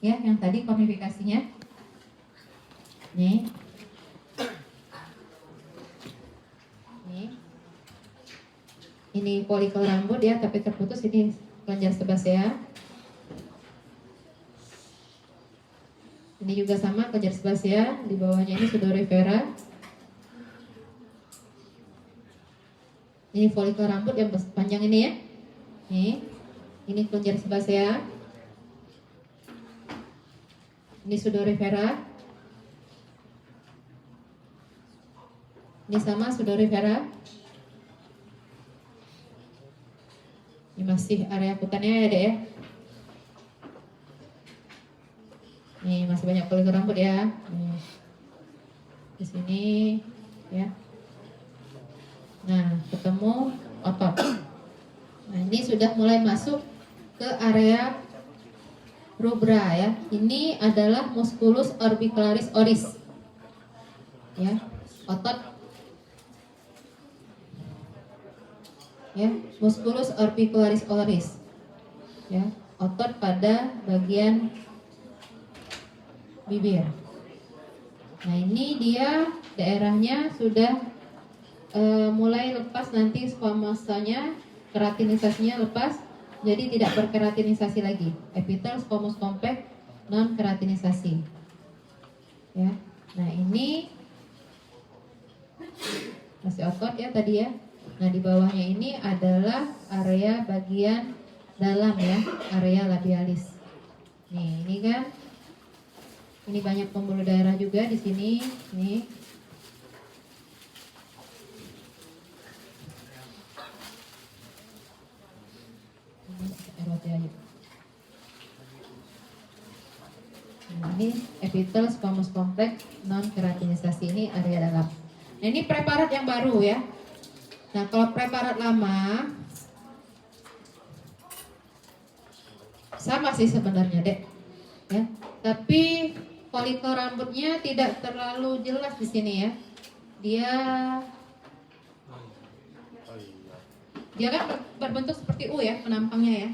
ya, yang tadi kornifikasinya. Nih. Ini folikel rambut ya, tapi terputus. Ini kelenjar sebasea. Ini juga sama, kelenjar sebasea. Di bawahnya ini sudorifera. Ini folikel rambut yang panjang ini ya. Nih, ini kelenjar sebasea. Ini sudorifera. Ini sama sudorifera. Ini masih area kutannya ya dek ya. Nih masih banyak folikel rambut ya. Nih. Di sini ya. Nah ketemu otot. Nah ini sudah mulai masuk ke area rubra ya. Ini adalah musculus orbicularis oris. Ya, otot ya, musculus orbicularis oris. Ya, otot pada bagian bibir. Nah, ini dia daerahnya sudah mulai lepas nanti squamosanya, keratinisasinya lepas. Jadi tidak berkeratinisasi lagi. Epitel squamous complex non keratinisasi. Ya. Nah, ini masih otot ya tadi ya. Nah, di bawahnya ini adalah area bagian dalam ya, area labialis. Nih, ini kan ini banyak pembuluh darah juga di sini, nih. Ini epitel squamous complex non keratinisasi, ini area dalam. Nah, ini preparat yang baru ya. Nah, kalau preparat lama sama sih sebenarnya, Dek. Ya. Tapi folikel rambutnya tidak terlalu jelas di sini ya. Dia kan berbentuk seperti U ya penampangnya ya.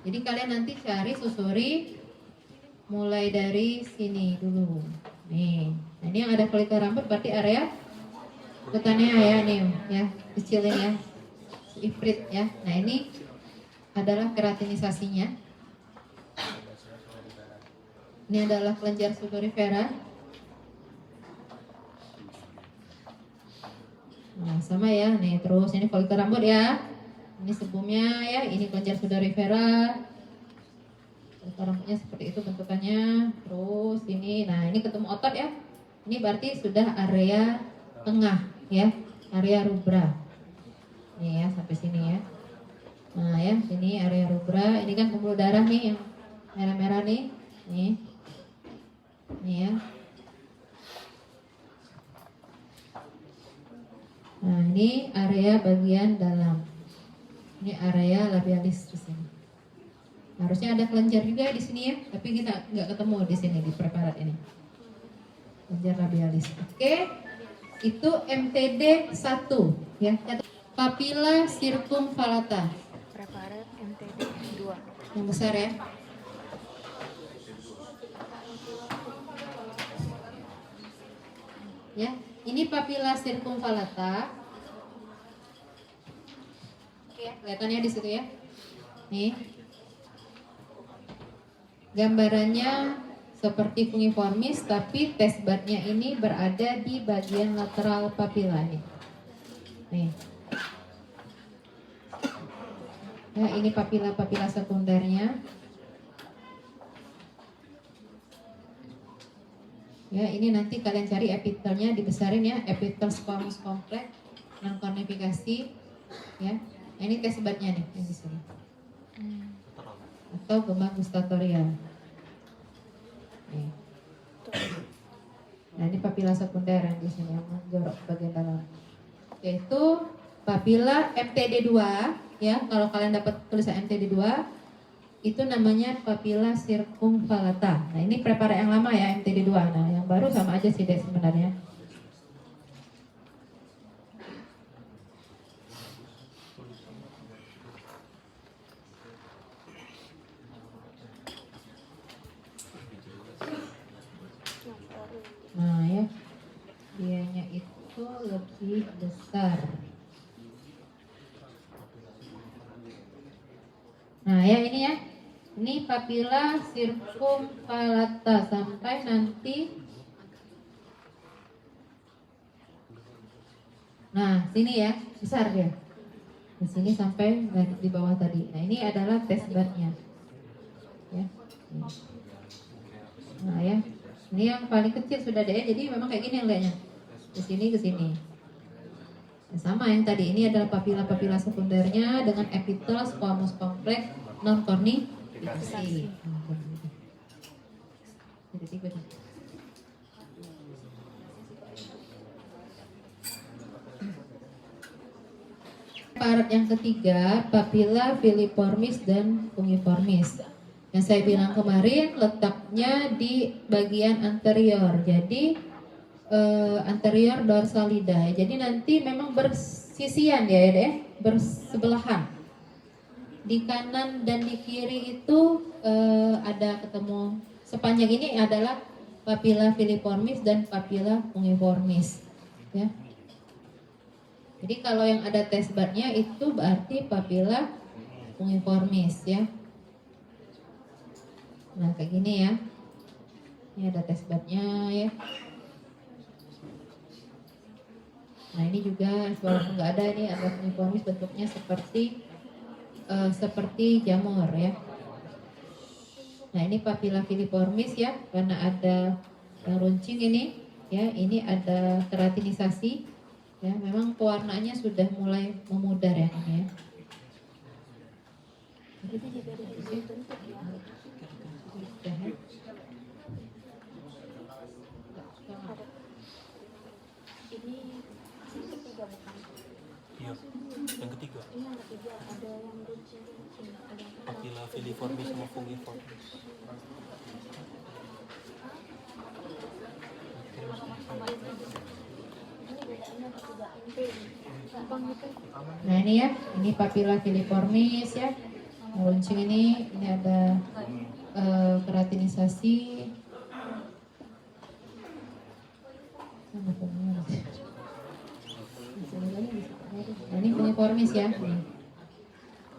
Jadi kalian nanti cari susuri mulai dari sini dulu. Nih, nah ini yang ada folikel rambut berarti area kutanea ya nih ya, kecil ini ya, ifrit ya. Nah ini adalah keratinisasinya. Ini adalah kelenjar sudorifera. Nah sama ya, nih terus ini folikel rambut ya. Ini sebumnya ya, ini kelenjar sudorifera. Folikel rambutnya seperti itu bentukannya. Terus ini, nah ini ketemu otot ya. Ini berarti sudah area tengah ya, area rubra. Nih ya sampai sini ya. Nah ya, ini area rubra. Ini kan pembuluh darah nih yang merah-merah nih. Nih ya. Nah ini area bagian dalam. Ini area labialis di sini. Harusnya ada kelenjar juga di sini ya, tapi kita nggak ketemu di sini di preparat ini. Kelenjar labialis. Oke. Itu MTD 1 ya. Papilla circumvallata. Preparat MTD 2. Yang besar ya. Ya, ini papilla circumvallata. Oke, kelihatannya di situ ya. Nih. Gambarannya seperti fungiformis, tapi test budnya ini berada di bagian lateral papilla nih. Nih. Ya, ini papilla sekundernya. Ya, ini nanti kalian cari epitelnya dibesarin ya, epitel squamous complex non kornifikasi ya. Nah, ini test budnya nih yang di sini. Atau gema gustatoria. Nih. Nah, ini papilla sekunder yang di sini yang menjorok bagian dalam. Yaitu papilla MTD 2 ya. Kalau kalian dapat tulisan MTD 2 itu namanya papilla circumvallata. Nah, ini preparat yang lama ya MTD 2. Nah, yang baru sama aja sih deh sebenarnya. lebih besar. Nah ya ini ya, ini papila circumvallata sampai nanti. Nah sini ya, besar dia. Di sini sampai di bawah tadi. Nah ini adalah test badnya. Ya. Nah ya, ini yang paling kecil sudah deh. Jadi memang kayak gini enggaknya. Ke sini ke sini. Nah, sama yang tadi, ini adalah papila-papila sekundernya dengan epitel, squamous kompleks, non cornifikasi. Jadi tiga. Preparat yang ketiga, papila filiformis dan fungiformis. Yang saya bilang kemarin letaknya di bagian anterior. Jadi anterior dorsalida. Jadi nanti memang bersisian ya deh, bersebelahan. Di kanan dan di kiri itu ada ketemu. Sepanjang ini adalah papila filiformis dan papila fungiformis. Ya. Jadi kalau yang ada test badnya itu berarti papila fungiformis ya. Nah kayak gini ya. Ini ada test badnya ya. Nah ini juga walaupun nggak ada, ini ada fungiformis, bentuknya seperti jamur ya. Nah ini papila filiformis ya, karena ada yang runcing ini ya. Ini ada keratinisasi. Ya, memang pewarnaannya sudah mulai memudar ya ini ya. Itu juga ada bentuk ya. Ada. Ini ketiga bukan? Iya, yang ketiga. Ini yang ketiga ada yang runcing. Ada yang Papila filiformis sama fungiformis. Nah ini ya, ini papila filiformis ya. Runcing ini ada keratinisasi. Nah, ini fungiformis ya. Nih.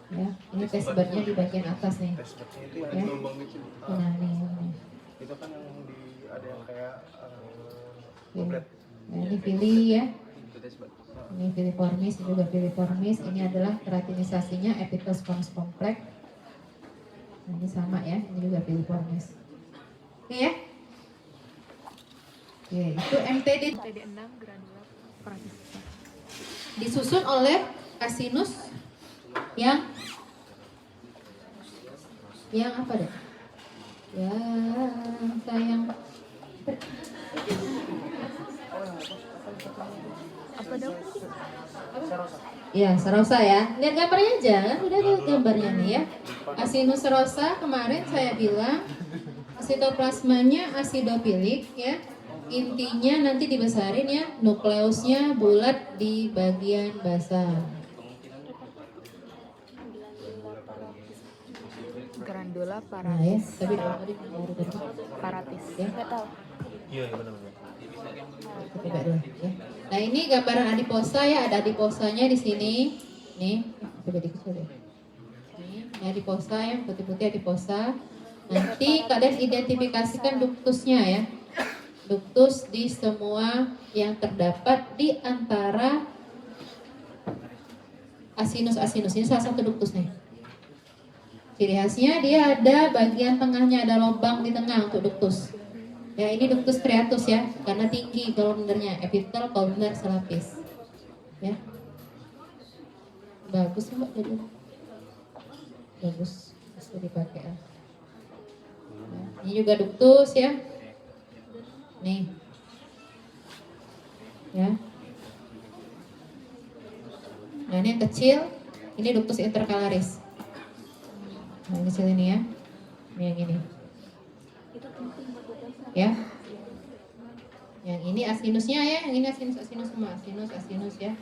Ya, ini test badnya di bagian atas nih. Ya. Nah, nih. Itu kan yang ada yang kayak Nah, ini fili ya. Ini filiformis, ini juga filiformis. Ini adalah keratinisasinya epitel squamous kompleks. Nah, ini sama ya, ini juga filiformis. Oke ya. Oke, itu MTD MTD 6 granula paratis. disusun oleh asinus yang apa deh? Yang sayang Apa dong? ya, serosa ya. Lihat gambarnya aja, kan udah ada gambarnya nih ya. Asinus serosa kemarin saya bilang sitoplasmanya asidofilik ya. Intinya nanti dibesarin ya, nukleusnya bulat di bagian basal. Granula Nah ya, paratis. tapi tadi baru Paratis. ya. Enggak tahu. Iya, benar-benar. Coba dulu ya. Nah ini gambaran adiposa ya, ada adiposanya di sini. Nih, coba dikecil deh. Ini adiposa yang putih-putih adiposa. Nanti kalian identifikasikan duktusnya ya. Duktus di semua yang terdapat di antara asinus-asinus. Ini salah satu duktus nih. Ciri khasnya dia ada bagian tengahnya, ada lubang di tengah untuk duktus. Ya ini duktus striatus ya, karena tinggi kolumnernya, epitel kolumner selapis. Ya. Bagus Mbak jadi. Bagus, bisa dipakai ya. Nah, ini juga duktus ya. Nih. Ya. Nah, ini yang kecil, ini duktus intercalaris. Nah, ini kecil ini ya. Ini yang ini. Ya. Yang ini asinusnya ya, yang ini asinus semua, asinus ya.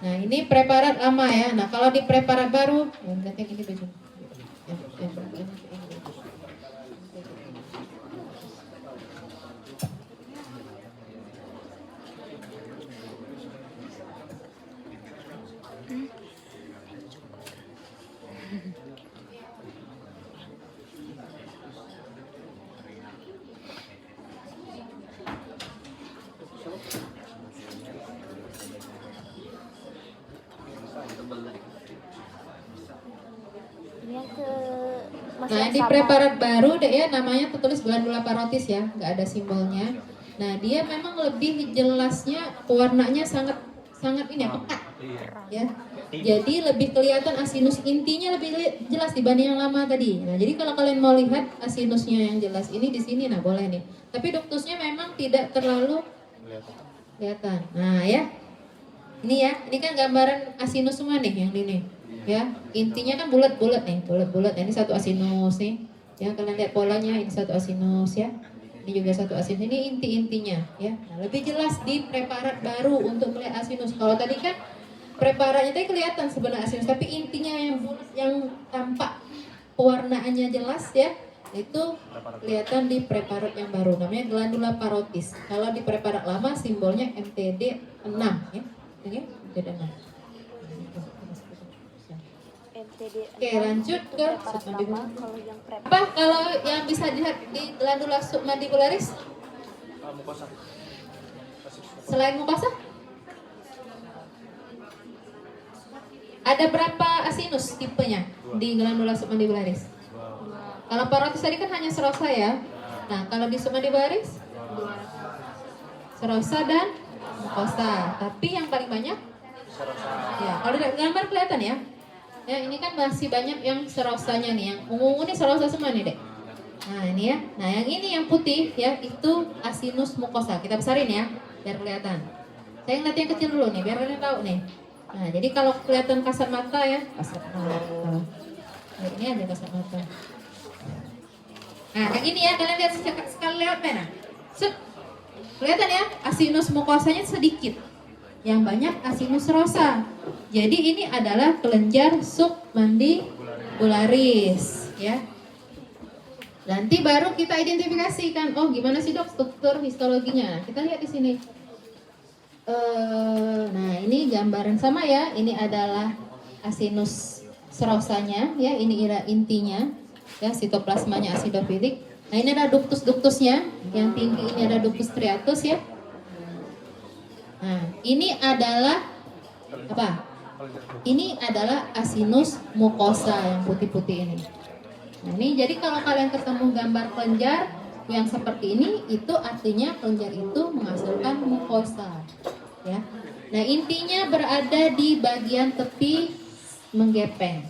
Nah, ini preparat lama ya. Nah, kalau di preparat baru, yang penting ini baju. Ini yang ke masih Nah, yang di sama. preparat baru deh ya, namanya tertulis glandula parotis ya, nggak ada simbolnya. Nah, dia memang lebih jelasnya warnanya sangat ini ya, pekat ya. Jadi lebih kelihatan asinus intinya lebih jelas dibanding yang lama tadi. Nah, jadi kalau kalian mau lihat asinusnya yang jelas ini di sini, nah boleh nih. Tapi duktusnya memang tidak terlalu kelihatan. Nah ya, ini kan gambaran asinus semua nih yang ini. Ya, intinya kan bulat-bulat nih, bulat-bulat. Ini satu asinus nih. Ya, kalian lihat polanya, ini satu asinus ya. Ini juga satu asinus. Ini inti-intinya ya. Nah, lebih jelas di preparat baru untuk melihat asinus. Kalau tadi kan preparatnya tadi kelihatan sebenarnya asinus, tapi intinya yang tampak pewarnaannya jelas ya, itu kelihatan di preparat yang baru namanya glandula parotis. Kalau di preparat lama simbolnya MTD 6 ya. Ini MTD 6. MTD. Oke, lanjut ke Preparat submandibular. lama. Kalau yang preparat Apa kalau yang bisa dilihat di glandula submandibularis mukosa. selain mukosa? Ada berapa asinus tipenya di glandula submandibularis? Kalau parotis tadi kan hanya serosa ya. Nah, kalau di submandibularis serosa dan mukosa. Tapi yang paling banyak ya, kalau dari gambar kelihatan ya. Ya, ini kan masih banyak yang serosanya nih, yang ungu-ungu nih serosa semua nih, Dek. Nah, ini ya. Nah, yang ini yang putih ya, itu asinus mukosa. Kita besarin ya, biar kelihatan. Saya ngeliat yang kecil dulu nih, biar kalian tahu nih. Nah, jadi kalau kelihatan kasat mata ya, kasat mata. Nah, ini aja kasat mata. Nah, yang ini ya, kalian lihat sekali lewat pena. Set. Kelihatan ya, asinus mukosanya sedikit. Yang banyak asinus rosa. Jadi ini adalah kelenjar submandibularis ya. Nanti baru kita identifikasikan, oh gimana sih dok struktur histologinya. Kita lihat di sini. Nah, ini gambaran sama ya. Ini adalah asinus serosanya ya, ini intinya ya, sitoplasmanya acidofilik. Nah, ini ada ductus-ductusnya. Yang tinggi ini ada ductus striatus ya. Nah, ini adalah apa? Ini adalah asinus mukosa yang putih-putih ini. Nah, ini jadi kalau kalian ketemu gambar kelenjar yang seperti ini, itu artinya kelenjar itu menghasilkan mukosa, ya. Nah, intinya berada di bagian tepi menggepeng.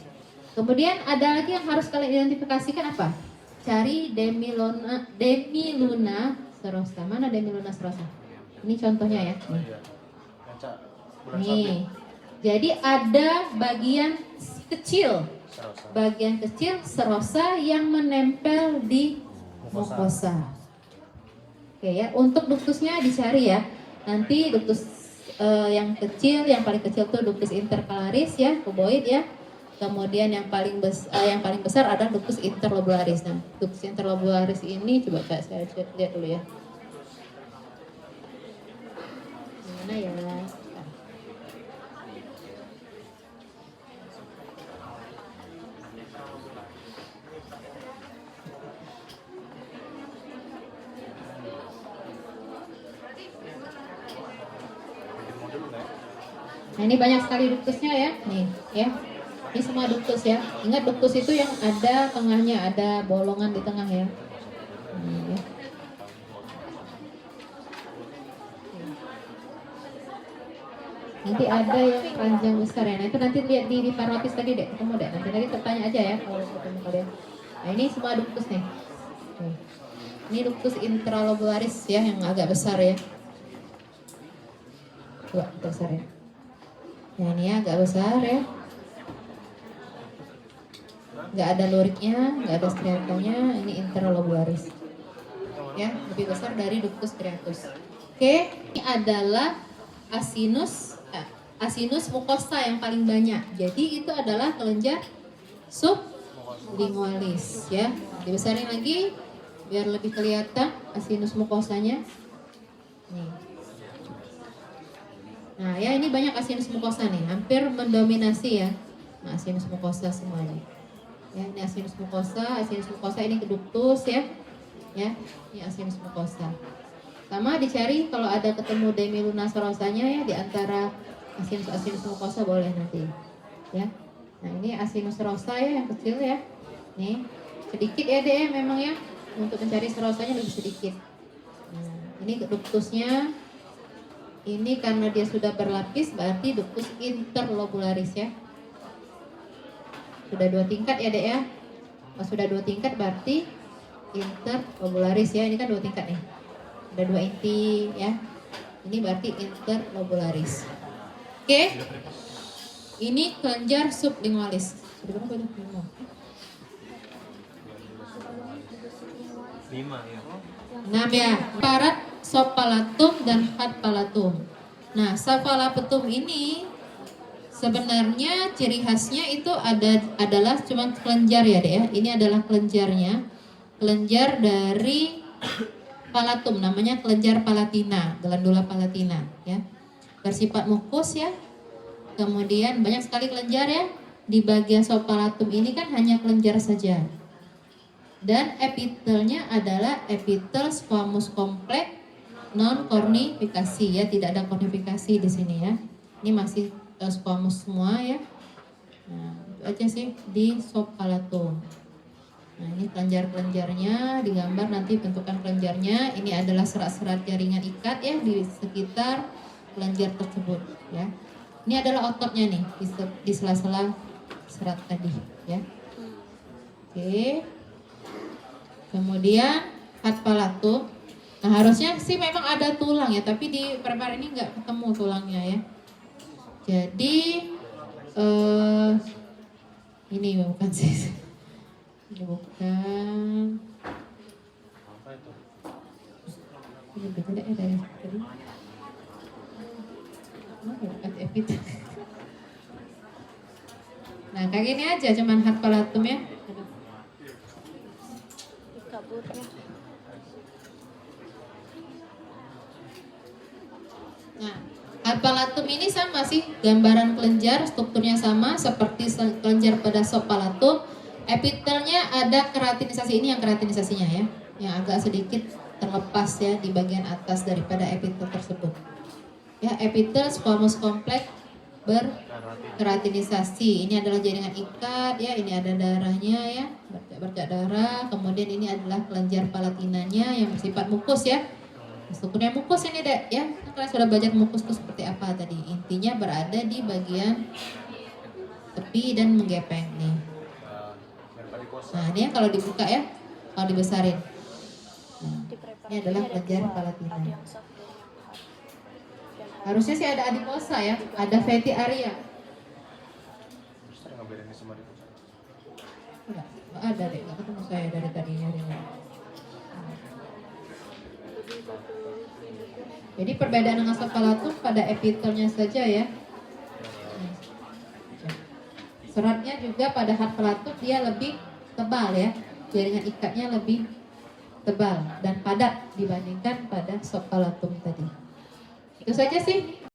Kemudian ada lagi yang harus kalian identifikasikan apa? Cari demiluna serosa. Mana demiluna serosa? Ini contohnya ya. Nih. Jadi ada bagian kecil serosa yang menempel di mukosa. Oke ya, untuk duktusnya dicari ya. Nanti duktus yang kecil, yang paling kecil tuh duktus intercalaris ya, cuboid ya. Kemudian yang paling besar ada duktus interlobularis. Nah, duktus interlobularis ini coba saya lihat dulu ya. Mana ya? Nah, ini banyak sekali duktusnya ya, nih ya. Ini semua duktus ya. Ingat duktus itu yang ada tengahnya, ada bolongan di tengah ya. Ya. Nanti ada yang panjang besar ya. Nah, itu nanti lihat di parotis tadi deh, ketemu deh. Nanti tertanya aja ya kalau ketemu kalian. Nah, ini semua duktus nih. Oke. Ini duktus intralobularis ya, yang agak besar ya. Coba besar ya. Nah, ini agak besar ya. Nggak ada luritnya, nggak ada striatanya. Ini interlobularis. Ya, lebih besar dari ductus striatus. Oke, ini adalah asinus mukosa yang paling banyak. Jadi itu adalah kelenjar sublingualis ya. Dibesarin lagi biar lebih kelihatan asinus mukosanya. Nih. Nah, ya ini banyak asinus mukosa nih, hampir mendominasi ya asinus mucosa semuanya. Ya, ini asinus mucosa ini ductus ya. Ya, ini asinus mucosa. Sama dicari kalau ada ketemu demiluna serosanya ya di antara asinus mucosa boleh nanti. Ya. Nah, ini asinus serosa ya yang kecil ya. Nih, sedikit ya deh memang ya. Untuk mencari serosanya lebih sedikit. Nah, ini ductusnya. Ini karena dia sudah berlapis berarti ductus interlobularis ya. Sudah 2 tingkat ya dek ya. Kalau sudah 2 tingkat berarti interlobularis ya. Ini kan 2 tingkat nih. Ada 2 inti ya. Ini berarti interlobularis. Oke. Ini kelenjar sublingualis. Sudah berapa itu? 5 ya. 6 ya. Parat sopalatum dan hadpalatum. Nah, sopalatum ini sebenarnya ciri khasnya itu adalah cuma kelenjar ya deh ya. Ini adalah kelenjarnya. Kelenjar dari palatum, namanya kelenjar palatina, glandula palatina ya. Bersifat mukus ya. Kemudian banyak sekali kelenjar ya. Di bagian sopalatum ini kan hanya kelenjar saja. Dan epitelnya adalah epitel squamous kompleks non kornifikasi ya, tidak ada kornifikasi di sini ya. Ini masih squamous semua ya. Nah, itu aja sih di sopalatum. Nah, ini kelenjar-kelenjarnya digambar nanti bentukan kelenjarnya. Ini adalah serat-serat jaringan ikat ya di sekitar kelenjar tersebut ya. Ini adalah ototnya nih di sela-sela serat tadi ya. Oke. Kemudian hadpalatum. Nah, harusnya sih memang ada tulang ya, tapi di prepar ini nggak ketemu tulangnya ya. Jadi ini bukan sih. Ini bukan. Apa itu? Ini beda ya dari tadi. Bukan epitel. Nah, kayak gini aja cuman hadpalatum ya. Kaburnya. Nah, hadpalatum ini sama sih, gambaran kelenjar, strukturnya sama seperti kelenjar pada sopalatum. Epitelnya ada keratinisasi, ini yang keratinisasinya ya, yang agak sedikit terlepas ya di bagian atas daripada epitel tersebut. Ya, epitel squamous kompleks berkeratinisasi. Ini adalah jaringan ikat ya, ini ada darahnya ya, bercak darah. Kemudian ini adalah kelenjar palatinanya yang bersifat mukus ya. Strukturnya mukus ini dek ya. Kalian sudah belajar mukus itu seperti apa tadi. Intinya berada di bagian tepi dan menggepeng nih. Nah, ini kalau dibuka ya, kalau dibesarin. Nah, ini adalah kelenjar palatina. Harusnya sih ada adiposa ya, ada fatty area. Bisa nggak bedain sama itu? Enggak ada deh, nggak ketemu saya dari tadi nyarinya. Jadi perbedaan dengan sopalatum pada epitelnya saja ya. Seratnya juga pada hadpalatum dia lebih tebal ya, jaringan ikatnya lebih tebal dan padat dibandingkan pada sopalatum tadi. Itu saja sih.